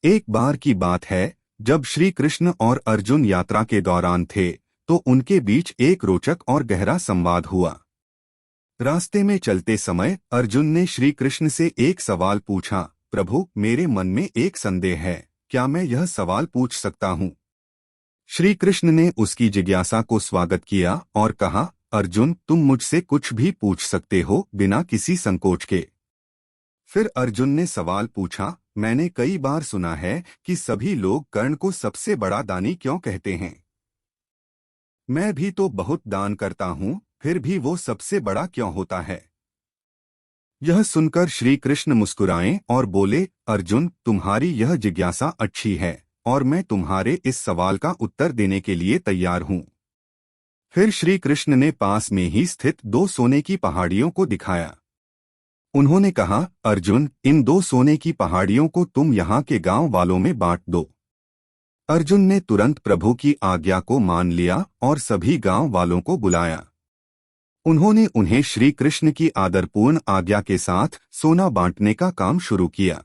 एक बार की बात है, जब श्री कृष्ण और अर्जुन यात्रा के दौरान थे तो उनके बीच एक रोचक और गहरा संवाद हुआ। रास्ते में चलते समय अर्जुन ने श्री कृष्ण से एक सवाल पूछा, प्रभु, मेरे मन में एक संदेह है, क्या मैं यह सवाल पूछ सकता हूँ? श्री कृष्ण ने उसकी जिज्ञासा को स्वागत किया और कहा, अर्जुन, तुम मुझसे कुछ भी पूछ सकते हो बिना किसी संकोच के। फिर अर्जुन ने सवाल पूछा, मैंने कई बार सुना है कि सभी लोग कर्ण को सबसे बड़ा दानी क्यों कहते हैं। मैं भी तो बहुत दान करता हूँ, फिर भी वो सबसे बड़ा क्यों होता है? यह सुनकर श्री कृष्ण मुस्कुराए और बोले, अर्जुन, तुम्हारी यह जिज्ञासा अच्छी है और मैं तुम्हारे इस सवाल का उत्तर देने के लिए तैयार हूँ। फिर श्री कृष्ण ने पास में ही स्थित दो सोने की पहाड़ियों को दिखाया। उन्होंने कहा, अर्जुन, इन दो सोने की पहाड़ियों को तुम यहाँ के गांव वालों में बांट दो। अर्जुन ने तुरंत प्रभु की आज्ञा को मान लिया और सभी गांव वालों को बुलाया। उन्होंने उन्हें श्री कृष्ण की आदरपूर्ण आज्ञा के साथ सोना बांटने का काम शुरू किया।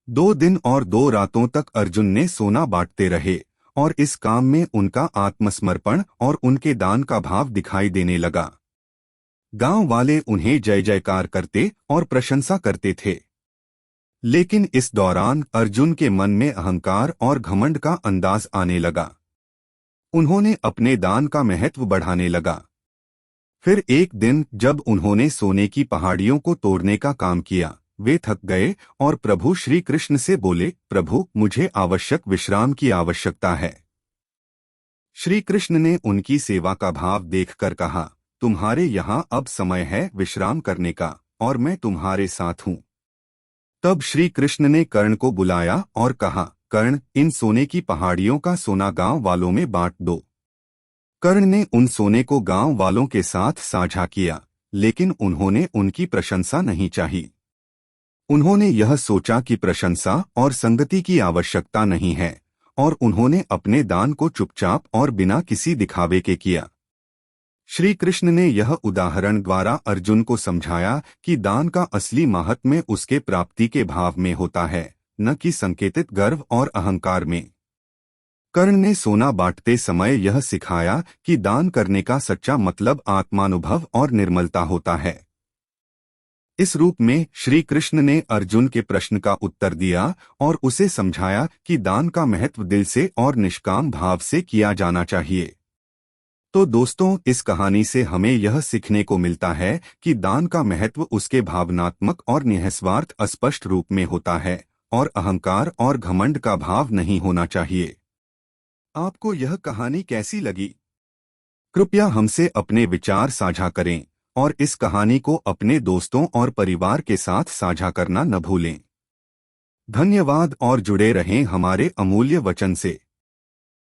2 दिन और 2 रातों तक अर्जुन ने सोना बांटते रहे और इस काम में उनका आत्मसमर्पण और उनके दान का भाव दिखाई देने लगा। गांव वाले उन्हें जय जयकार करते और प्रशंसा करते थे। लेकिन इस दौरान अर्जुन के मन में अहंकार और घमंड का अंदाज आने लगा। उन्होंने अपने दान का महत्व बढ़ाने लगा। फिर एक दिन जब उन्होंने सोने की पहाड़ियों को तोड़ने का काम किया, वे थक गए और प्रभु श्री कृष्ण से बोले, प्रभु, मुझे आवश्यक विश्राम की आवश्यकता है। श्री कृष्ण ने उनकी सेवा का भाव देखकर कहा, तुम्हारे यहाँ अब समय है विश्राम करने का और मैं तुम्हारे साथ हूँ। तब श्री कृष्ण ने कर्ण को बुलाया और कहा, कर्ण, इन सोने की पहाड़ियों का सोना गांव वालों में बांट दो। कर्ण ने उन सोने को गांव वालों के साथ साझा किया, लेकिन उन्होंने उनकी प्रशंसा नहीं चाही। उन्होंने यह सोचा कि प्रशंसा और संगति की आवश्यकता नहीं है और उन्होंने अपने दान को चुपचाप और बिना किसी दिखावे के किया। श्री कृष्ण ने यह उदाहरण द्वारा अर्जुन को समझाया कि दान का असली माहात्म्य उसके प्राप्ति के भाव में होता है, न कि संकेतित गर्व और अहंकार में। कर्ण ने सोना बांटते समय यह सिखाया कि दान करने का सच्चा मतलब आत्मानुभव और निर्मलता होता है। इस रूप में श्री कृष्ण ने अर्जुन के प्रश्न का उत्तर दिया और उसे समझाया कि दान का महत्व दिल से और निष्काम भाव से किया जाना चाहिए। तो दोस्तों, इस कहानी से हमें यह सीखने को मिलता है कि दान का महत्व उसके भावनात्मक और निःस्वार्थ अस्पष्ट रूप में होता है और अहंकार और घमंड का भाव नहीं होना चाहिए। आपको यह कहानी कैसी लगी? कृपया हमसे अपने विचार साझा करें और इस कहानी को अपने दोस्तों और परिवार के साथ साझा करना न भूलें। धन्यवाद और जुड़े रहें हमारे अमूल्य वचन से।